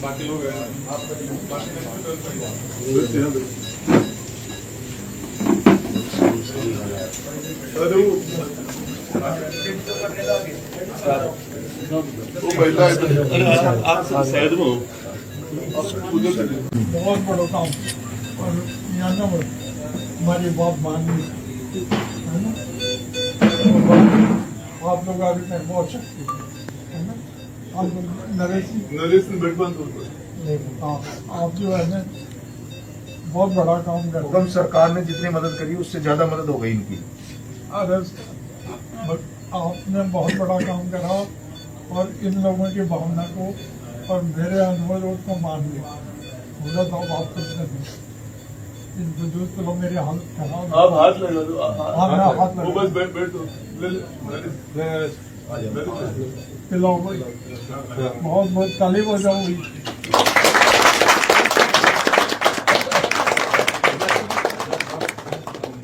बहुत बड़ा काम और यहाँ ना हमारी बात माननी है ना, आप लोग आगे में बहुत शक्ति है ना, आप नरेश आप जो है ना बहुत बड़ा काम कर रहे हैं। सरकार ने जितनी मदद करी उससे ज्यादा मदद हो गई इनकी। अरे आपने बहुत बड़ा काम करा और इन लोगों की भावना को और मेरे अनुरोध को मान लिया। पूरा तो आप कुछ नहीं, इन बुजुर्ग लोग मेरी हालत खराब। आप हाथ लगा दो। हाँ मैं हाथ लगा, बस बैठो। पिलाओ भाई, बहुत बहुत ताली बजाओ।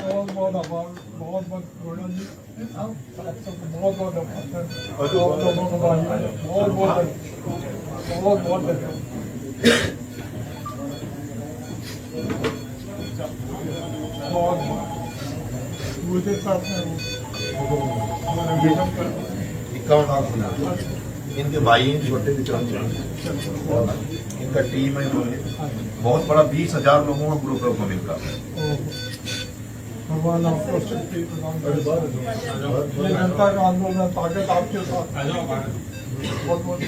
बहुत बहुत आभार, बहुत बहुत गौरव जी, बहुत बहुत आभार, बहुत लोगों को बहुत बहुत बहुत बहुत मुझे इनके भाई हैं छोटे विचार, इनका टीम है, बहुत बड़ा 20,000 लोगों का ग्रुप है मिलकर। भगवान आपको शक्ति प्रदान करे। जनता का आंदोलन ताकत आपके साथ। बहुत बहुत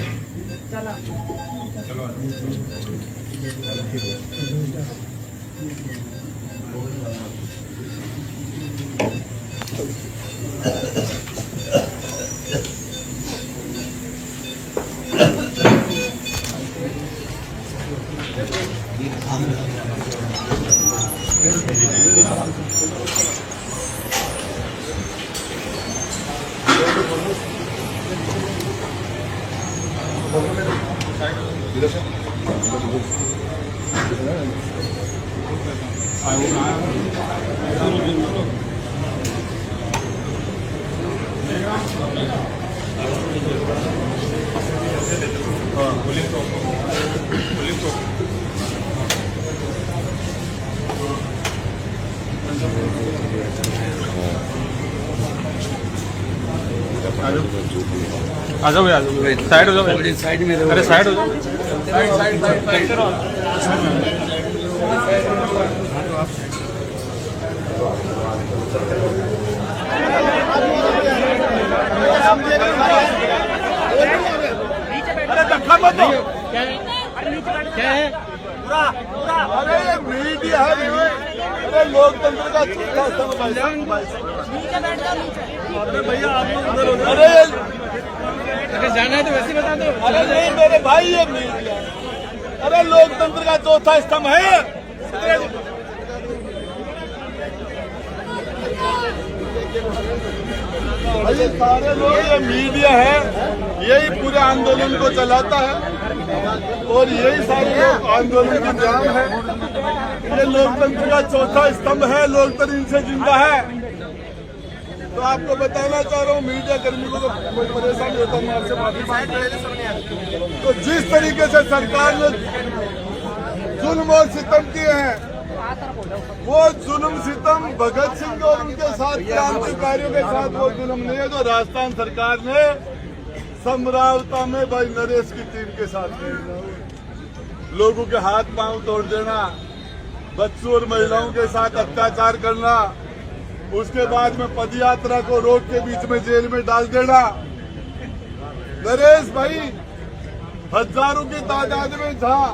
आ जाओ यार, साइड हो जाओ, साइड में। अरे साइड हो जाओ, साइड साइड साइड अरे धक्का मत दो। क्या है पूरा पूरा? अरे मीडिया है, अरे लोकतंत्र का चूल्हा स्तंभ भाई। अरे भैया आप लोग उधर हो। अरे जाना है तो वैसे बता दो। अरे नहीं मेरे भाई, ये मीडिया, अरे लोकतंत्र का चौथा स्तंभ है। भाई सारे लोग, ये मीडिया है, यही पूरे आंदोलन को चलाता है और यही सारे लोग आंदोलन की जान है। ये लोकतंत्र का चौथा स्तंभ है, लोकतंत्र इनसे जिंदा है। तो आपको बताना चाह रहा हूँ, मीडिया कर्मी को तो कोई परेशानी होता है, आपसे माफी मांग रहे हैं। तो जिस तरीके से सरकार ने जुल्म और सितम किए हैं, वो जुल्म सितम भगत सिंह और उनके साथ क्रांतिकारियों के साथ वो जुल्म नहीं है जो राजस्थान सरकार ने समरावता में भाई नरेश की टीम के साथ किया। लोगों के हाथ पांव तोड़ देना, बच्चों और महिलाओं के साथ अत्याचार करना, उसके बाद में पदयात्रा को रोड के बीच में जेल में डाल देना। नरेश भाई, हजारों की तादाद में जहां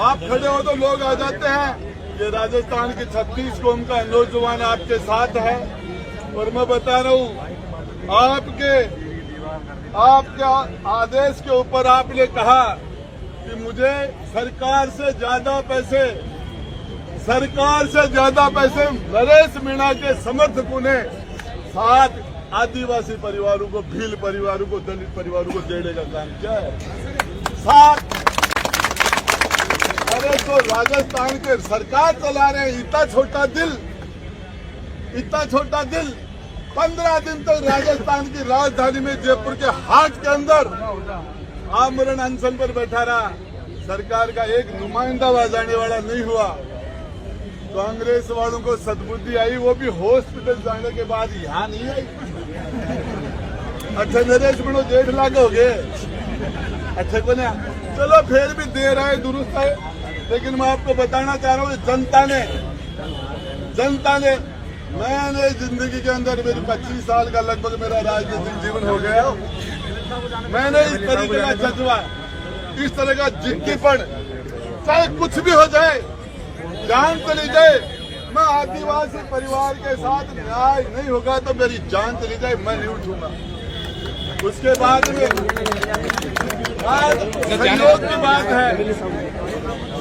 आप खड़े हो तो लोग आ जाते हैं। ये राजस्थान के 36 कौम का नौजवान आपके साथ है और मैं बता रहा हूँ, आपके आदेश के ऊपर आपने कहा कि मुझे सरकार से ज्यादा पैसे नरेश मीणा के समर्थकों ने 7 आदिवासी परिवारों को, भील परिवारों को, दलित परिवारों को देने का काम किया है। 7 अरे तो राजस्थान के सरकार चला रहे हैं, इतना छोटा दिल 15 दिन तक राजस्थान की राजधानी में जयपुर के हाट के अंदर आमरण अनशन पर बैठा रहा। सरकार का एक नुमाइंदा वहां जाने वाला नहीं हुआ। कांग्रेस वालों को सद्बुद्धि आई, वो भी हॉस्पिटल जाने के बाद यहाँ नहीं आई। अच्छा नरेश बनो 1.5 लाख हो गए, अच्छा को नहीं, चलो फिर भी दे रहा है, दुरुस्त है। लेकिन मैं आपको बताना चाह रहा हूँ जनता ने मैंने जिंदगी के अंदर मेरी 25 साल का लगभग मेरा राजनीतिक जीवन हो गया, मैंने इस तरीके का जज्बा, इस तरह का जिद्दीपन, चाहे कुछ भी हो जाए, जान चली जाए, मैं आदिवासी परिवार के साथ न्याय नहीं होगा तो मेरी जान चली जाए, मैं नहीं उठूंगा। उसके बाद में सहयोग की बात है,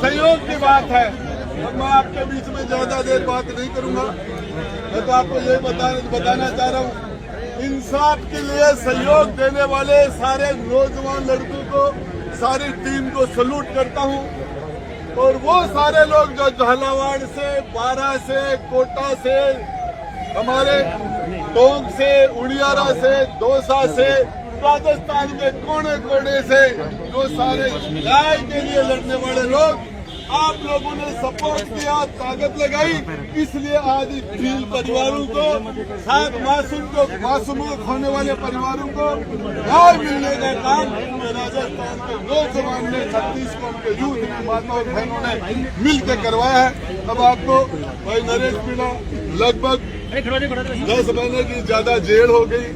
सहयोग की बात है। अब मैं आपके बीच में ज्यादा देर बात नहीं करूंगा, मैं तो आपको यही बताना चाह रहा हूँ, इंसाफ के लिए सहयोग देने वाले सारे नौजवान लड़कों को, सारी टीम को सैल्यूट करता हूँ। और वो सारे लोग जो झालावाड़ से, बारा से, कोटा से, हमारे टोंक से, उड़ियारा से, दौसा से, राजस्थान के कोने कोने से जो सारे न्याय के लिए लड़ने वाले लोग, आप लोगों ने सपोर्ट किया, ताकत लगाई, इसलिए आज भील परिवारों को, 7 मासूमों को खोने वाले परिवारों को न्याय मिलने का काम राजस्थान के नौजवान ने, छत्तीसगढ़ के यूथ की माताओं बहनों ने मिलकर करवाया है। अब आपको भाई नरेश मीणा लगभग 10 महीने की ज्यादा जेल हो गई,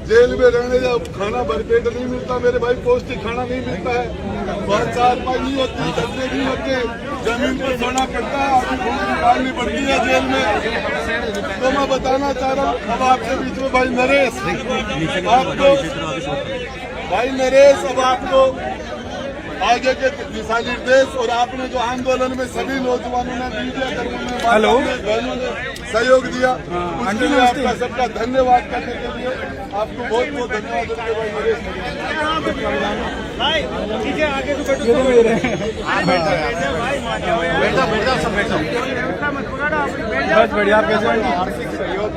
जेल में रहने जब खाना भरपेट नहीं मिलता मेरे भाई, पौष्टिक खाना नहीं मिलता है, बहुत 4 पाई नहीं होती, कपड़े नहीं होते, जमीन पर सोना पड़ता है, आपको निकालनी पड़ती है जेल में। तो मैं बताना चाह रहा हूँ अब आपके बीच में भाई नरेश, अब आपको आगे के दिशा निर्देश, और आपने जो आंदोलन में सभी नौजवानों ने, मीडिया कर्मियों ने, बहनों ने सहयोग दिया, उसके लिए आपका सबका धन्यवाद करने के लिए आपको बहुत बहुत धन्यवाद देते भाई नरेश। बहुत बढ़िया आर्थिक सहयोग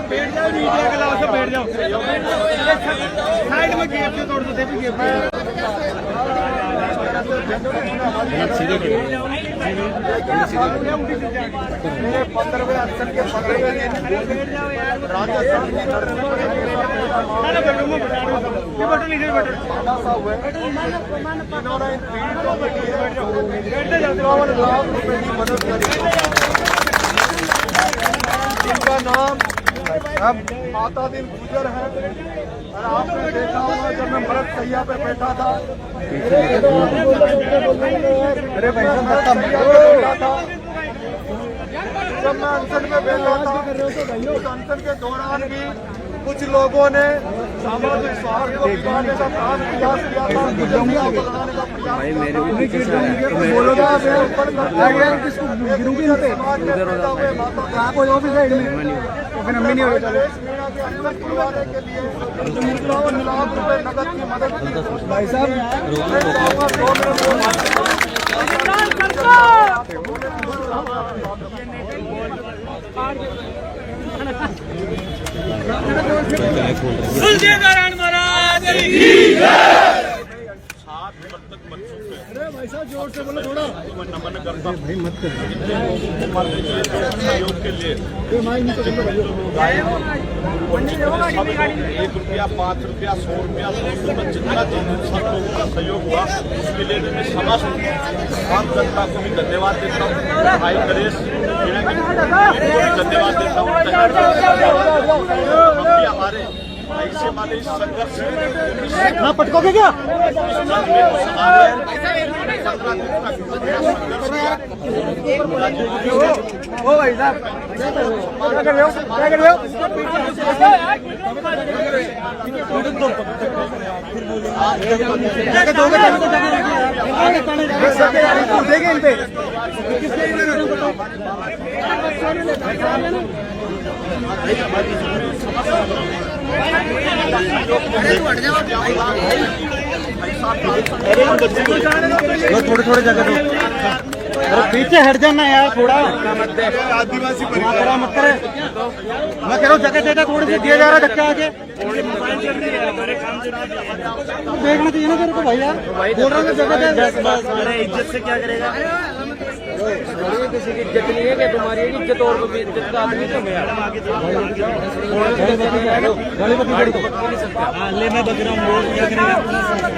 बैठ जाओ, मीडिया के अलावा सब बैठ जाओ, साइड में गेट से तोड़ दो, भी गेट मेरे 15वें अक्षर के इनका नाम अब माता दिन गुजर है। और आपने देखा होगा जब मैं मरद सैया पे बैठा था, अरे भाई जब मैं अनशन में बैठा था, उस अनशन के दौरान भी कुछ लोगों ने सामाजिक सौहार्द को बिगाड़ने का प्रयास किया था, नगद की मदद की। भाई साहब भाई साहब जोर से बोलो थोड़ा, नमन करता भाई मत कर सहयोग के लिए 1 रुपया, 5 रुपया, 100 रुपया, 100 रुपया, जितना सब लोगों का सहयोग हुआ उसके लिए मैं समस्त आम जनता को भी धन्यवाद देता हूँ। भाई नरेश धन्यवाद देता हूँ। हमारे ऐसे वाले संघर्ष पटकोगे क्या? ओ भाई साहब क्या कर रहे हो, क्या कर रहे हो? देंगे इन पे हट जाओ। थोड़ी थोड़ी जगह दो, अरे पीछे हट जाना यार थोड़ा। आदिवासी मत करे, मैं कह रहा हूँ जगह देता थोड़ी सी दिया जा रहा है धक्का आगे। देखना चाहिए ना तेरे को भाई यार, बोल रहा हूँ जगह दे। इज्जत से क्या करेगा? किसी की इज्जत नहीं है क्या? तुम्हारी इज्जत और भी इज्जत का आदमी तुम यार। ले मैं बज रहा हूँ, क्या करेगा?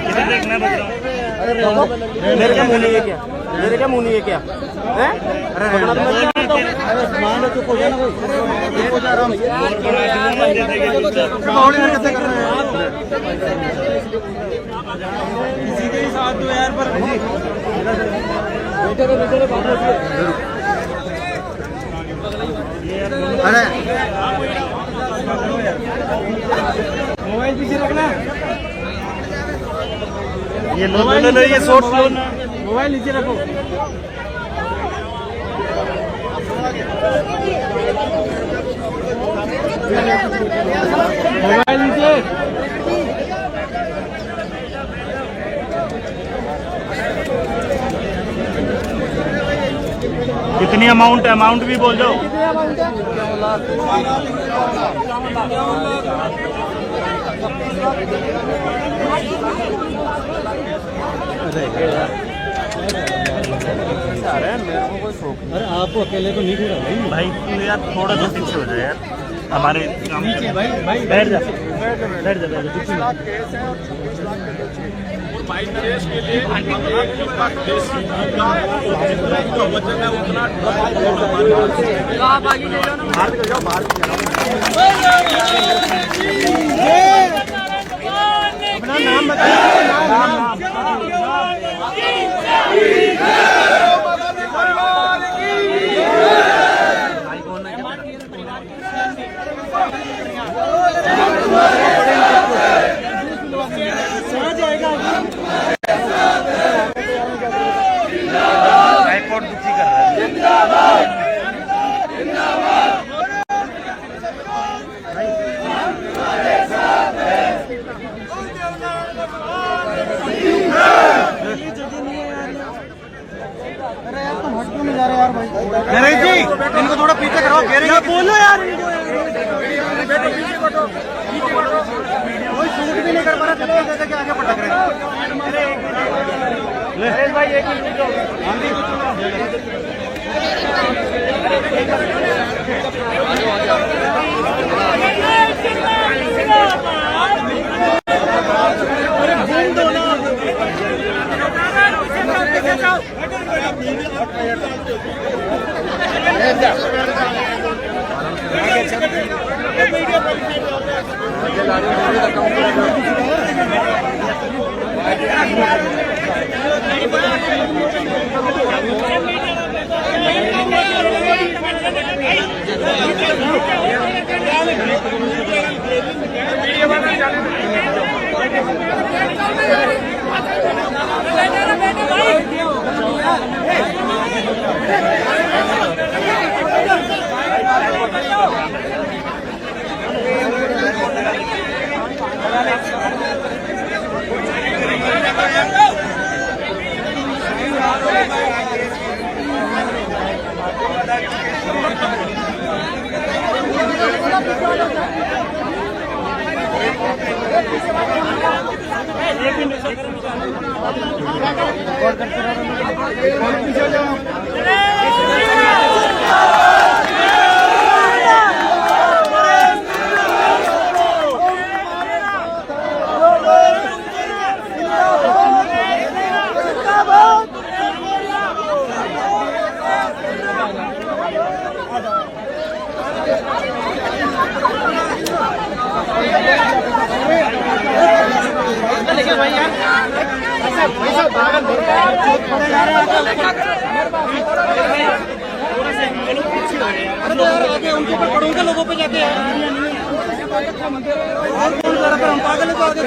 इधर देख मैं बज रहा हूँ। मेरे क्या मुँह नहीं है क्या? मेरे क्या मुँह नहीं है क्या? हैं? अरे मान लो चुप हो गया ना भाई, चुप हो जा रहा हूँ कैसे कर रहे हैं किसी के ही साथ दो यार। पर अरे मोबाइल पीछे रखना, ये लो ये शॉर्ट लो ना, मोबाइल नीचे रखो। मोबाइल नीचे। कितनी अमाउंट भी बोल दो। अरे आपको अकेले को नहीं दे रहा भाई यार, थोड़ा सा पीछे हो जाए यार हमारे नीचे। भाई बैठ जा देश के लिए अपना नाम बताइए। हाईकोर्ट दुखी कर रहा है। अरे यार तुम हट क्यों नहीं जा रहे यार भाई? नहीं जी, इनको थोड़ा पीछे करो, बोलो यार। कोई शूट भी नहीं कर पा रहा, धक्के दे के आगे पटक रहे हैं। भाई एक मिनट उनके ऊपर पड़ोगे लोगों पे जाके हम पागल को आगे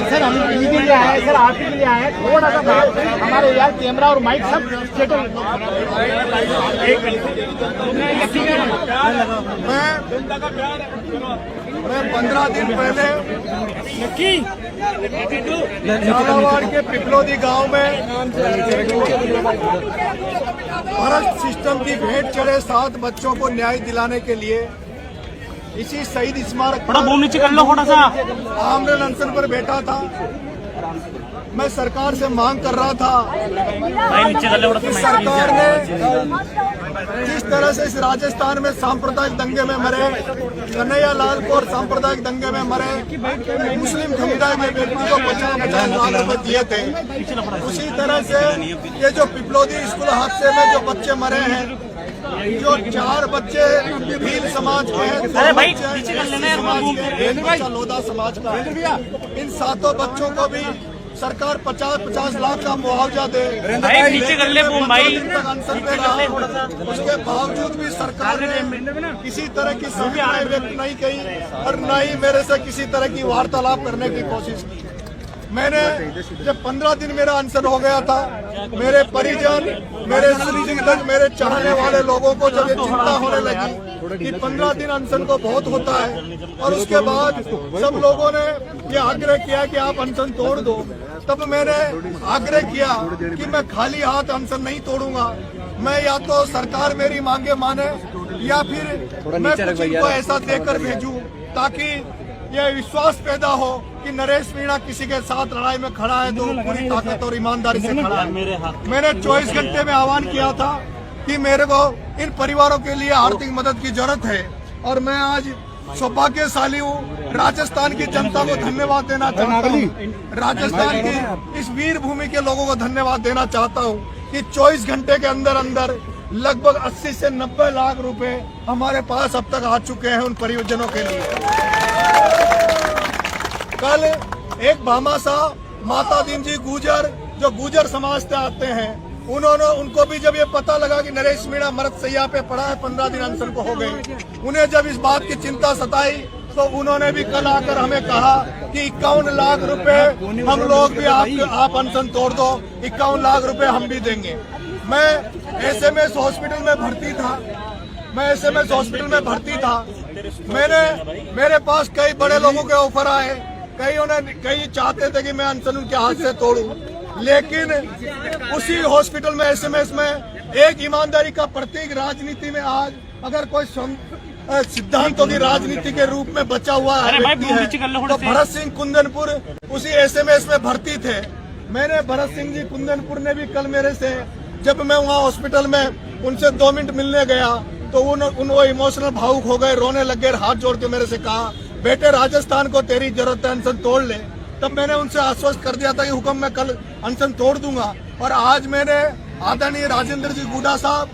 सर हम इन्हीं के लिए आए, सर आप ही के लिए आए, थोड़ा सा बात हमारे यार कैमरा और माइक सब सेटल। मैं 15 दिन पहले झालावाड़ के पिपलोदी गांव में भ्रष्ट सिस्टम की भेंट चढ़े 7 बच्चों को न्याय दिलाने के लिए इसी शहीद स्मारक नीचे कर लो थोड़ा सा। आमरण अनशन पर बैठा था। मैं सरकार से मांग कर रहा था कि सरकार ने जिस तरह से इस राजस्थान में सांप्रदायिक दंगे में मरे कन्हैया लाल को और सांप्रदायिक दंगे में मरे मुस्लिम समुदाय के व्यक्ति को 50-50 लाख रुपए दिए थे, उसी तरह से ये जो पिपलोदी स्कूल हादसे में जो बच्चे मरे हैं, जो 4 बच्चे भील समाज के हैं, 2 बच्चे समाज के, 1 बच्चा लोधा समाज का, इन 7 बच्चों को भी सरकार 50-50 लाख का मुआवजा दे। नीचे कर ले तक अनशन पे रहा, उसके बावजूद भी सरकार ने किसी तरह की सुविधा व्यक्त नहीं की और न ही मेरे से किसी तरह की वार्तालाप करने की कोशिश की। मैंने जब 15 दिन मेरा अनशन हो गया था, मेरे परिजन, मेरे सुरक्षित, मेरे चाहने वाले लोगों को जब ये चिंता होने लगी कि 15 दिन अनशन को बहुत होता है और उसके बाद सब लोगों ने ये आग्रह किया कि आप अनशन तोड़ दो, तब मैंने आग्रह किया कि मैं खाली हाथ अनशन नहीं तोड़ूंगा। मैं या तो सरकार मेरी मांगे माने या फिर मैं कुछ इनको ऐसा देकर भेजूं ताकि ये विश्वास पैदा हो कि नरेश मीणा किसी के साथ लड़ाई में खड़ा है तो पूरी ताकत और ईमानदारी से खड़ा है। मैंने 24 घंटे में आह्वान किया था कि मेरे को इन परिवारों के लिए आर्थिक मदद की जरूरत है और मैं आज सौभाग्यशाली हूँ। राजस्थान की जनता को धन्यवाद देना चाहता हूँ, राजस्थान की इस वीर भूमि के लोगों को धन्यवाद देना चाहता हूँ कि 24 घंटे के अंदर अंदर लगभग 80 से 90 लाख रुपए हमारे पास अब तक आ चुके हैं उन परियोजनों के लिए। कल एक भामाशाह माता दीन जी गुजर जो गुजर समाज से आते हैं, उनको भी जब ये पता लगा कि नरेश मीणा मरद सैया पे पड़ा है, 15 दिन अनशन को हो गए, उन्हें जब इस बात की चिंता सताई तो उन्होंने भी कल आकर हमें कहा कि 51 लाख रुपए हम लोग भी आप अनशन तोड़ दो, 51 लाख रुपए हम भी देंगे। मैं SMS हॉस्पिटल में भर्ती था, मेरे पास कई बड़े लोगों के ऑफर आए, कई चाहते थे कि मैं अनशन उनके हाथ से तोड़ूं, लेकिन उसी हॉस्पिटल में SMS में एक ईमानदारी का प्रतीक राजनीति में आज अगर कोई सिद्धांतों की राजनीति के रूप में बचा हुआ व्यक्ति है तो भरत सिंह कुंदनपुर उसी SMS में भर्ती थे। मैंने भरत सिंह जी कुंदनपुर ने भी कल मेरे से, जब मैं वहाँ हॉस्पिटल में उनसे 2 मिनट मिलने गया तो वो इमोशनल भावुक हो गए, रोने लग गए, हाथ जोड़ के मेरे से कहा बेटे राजस्थान को तेरी जरूरत है, अनशन तोड़ ले। तब मैंने उनसे आश्वस्त कर दिया था कि हुक्म मैं कल अनशन तोड़ दूंगा। और आज मैंने आदरणीय राजेंद्र जी गुडा साहब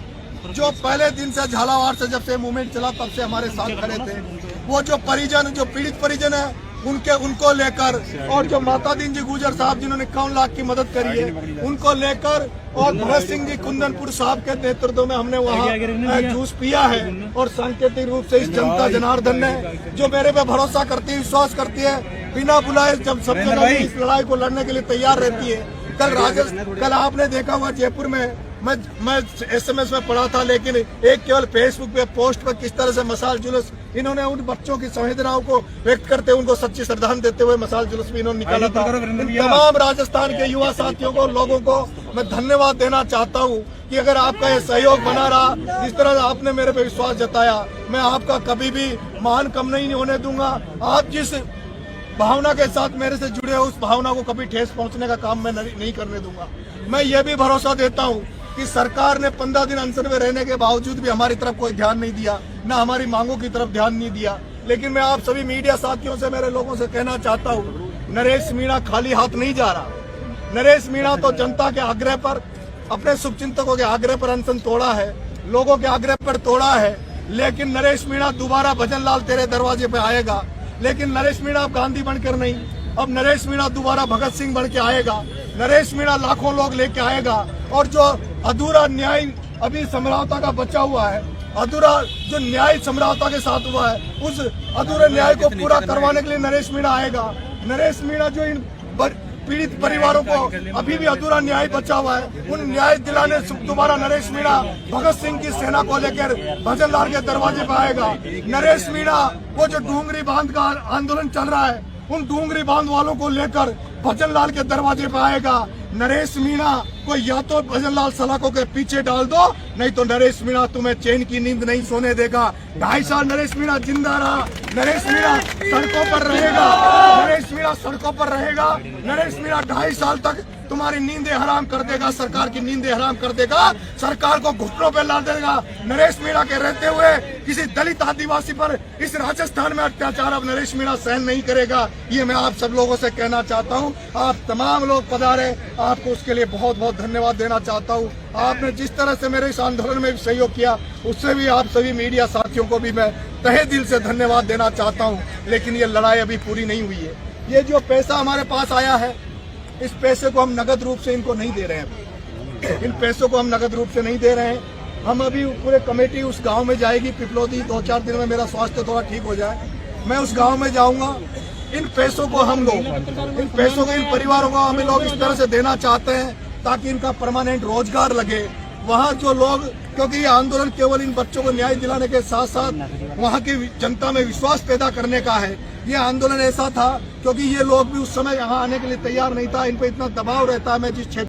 जो पहले दिन से झालावाड़ से जब से मूवमेंट चला तब से हमारे साथ खड़े थे, वो जो परिजन, जो पीड़ित परिजन है उनको लेकर, और जो माता दीन जी गुजर साहब जिन्होंने 51 लाख की मदद करी है उनको लेकर, और भरत सिंह जी कुंदनपुर साहब के नेतृत्व में हमने वहाँ जूस पिया है। और सांकेतिक रूप से इस जनता जनार्दन ने जो मेरे पे भरोसा करती है, विश्वास करती है, बिना बुलाए जब सब जगह इस लड़ाई को लड़ने के लिए तैयार रहती है। कल आपने देखा हुआ जयपुर में मैं SMS में पढ़ा था, लेकिन एक केवल फेसबुक पे पोस्ट पर किस तरह से मशाल जुलूस इन्होंने उन बच्चों की संवेदनाओं को व्यक्त करते हुए उनको सच्ची श्रद्धांजलि देते हुए मशाल जुलूस भी इन्होंने निकाला था। तमाम राजस्थान के युवा साथियों को, लोगों को मैं धन्यवाद देना चाहता हूँ कि अगर आपका ये सहयोग बना रहा, जिस तरह आपने मेरे पे विश्वास जताया, मैं आपका कभी भी मान कम नहीं होने दूंगा। आप जिस भावना के साथ मेरे से जुड़े हो, उस भावना को कभी ठेस पहुंचने का काम मैं नहीं करने दूंगा। मैं ये भी भरोसा देता हूं कि सरकार ने 15 दिन अनशन में रहने के बावजूद भी हमारी तरफ कोई ध्यान नहीं दिया, ना हमारी मांगों की तरफ ध्यान नहीं दिया। लेकिन मैं आप सभी मीडिया साथियों से, मेरे लोगों से कहना चाहता हूँ, नरेश मीणा खाली हाथ नहीं जा रहा। नरेश मीणा तो जनता के आग्रह पर, अपने शुभचिंतकों के आग्रह पर अनशन तोड़ा है, लोगों के आग्रह पर तोड़ा है। लेकिन नरेश मीणा दोबारा भजन लाल तेरे दरवाजे पे आएगा। लेकिन नरेश मीणा अब गांधी बनकर नहीं, अब नरेश मीणा दोबारा भगत सिंह बन के आएगा। नरेश मीणा लाखों लोग लेके आएगा और जो अधूरा न्याय अभी समझौता का बचा हुआ है, अधूरा जो न्याय समझौता के साथ हुआ है, उस अधूरे न्याय को पूरा करवाने के लिए नरेश मीणा आएगा। नरेश मीणा जो इन पीड़ित परिवारों को अभी भी अधूरा न्याय बचा हुआ है, उन न्याय दिलाने दोबारा नरेश मीणा भगत सिंह की सेना को लेकर भजन लाल के दरवाजे पर आएगा। नरेश मीणा वो जो डूंगरी बांध का आंदोलन चल रहा है, उन डूंगरी बांध वालों को लेकर भजन लाल के दरवाजे पर आएगा। नरेश मीणा को या तो भजन लाल सलाखों के पीछे डाल दो, नहीं तो नरेश मीणा तुम्हें चैन की नींद नहीं सोने देगा। 2.5 साल नरेश मीणा जिंदा रहा, नरेश मीणा सड़कों पर रहेगा, नरेश मीणा सड़कों पर रहेगा। नरेश मीणा 2.5 साल तक तुम्हारी नींदें हराम कर देगा, सरकार की नींदें हराम कर देगा, सरकार को घुटनों पे ला देगा। नरेश मीणा के रहते हुए किसी दलित आदिवासी पर इस राजस्थान में अत्याचार अब नरेश मीणा सहन नहीं करेगा। ये मैं आप सब लोगों से कहना चाहता हूँ। आप तमाम लोग पधारे, आपको उसके लिए बहुत बहुत धन्यवाद देना चाहता हूँ। आपने जिस तरह से मेरे इस आंदोलन में सहयोग किया, उससे भी आप सभी मीडिया साथियों को भी मैं तहे दिल से धन्यवाद देना चाहता हूँ। लेकिन ये लड़ाई अभी पूरी नहीं हुई है। ये जो पैसा हमारे पास आया है, इस पैसे को हम नगद रूप से इनको नहीं दे रहे हैं। इन पैसों को हम नगद रूप से नहीं दे रहे हैं। हम अभी पूरे कमेटी उस गांव में जाएगी, पिपलौदी। 2-4 दिन में मेरा स्वास्थ्य थोड़ा ठीक हो जाए, मैं उस गांव में जाऊंगा। इन पैसों को हम लोग, इन पैसों को इन परिवारों को हम लोग इस तरह से देना चाहते हैं ताकि इनका परमानेंट रोजगार लगे। वहाँ जो लोग, क्योंकि ये आंदोलन केवल इन बच्चों को न्याय दिलाने के साथ साथ वहाँ की जनता में विश्वास पैदा करने का है। ये आंदोलन ऐसा था क्योंकि ये लोग भी उस समय यहाँ आने के लिए तैयार नहीं था। इन पे इतना दबाव रहता है। मैं जिस क्षेत्र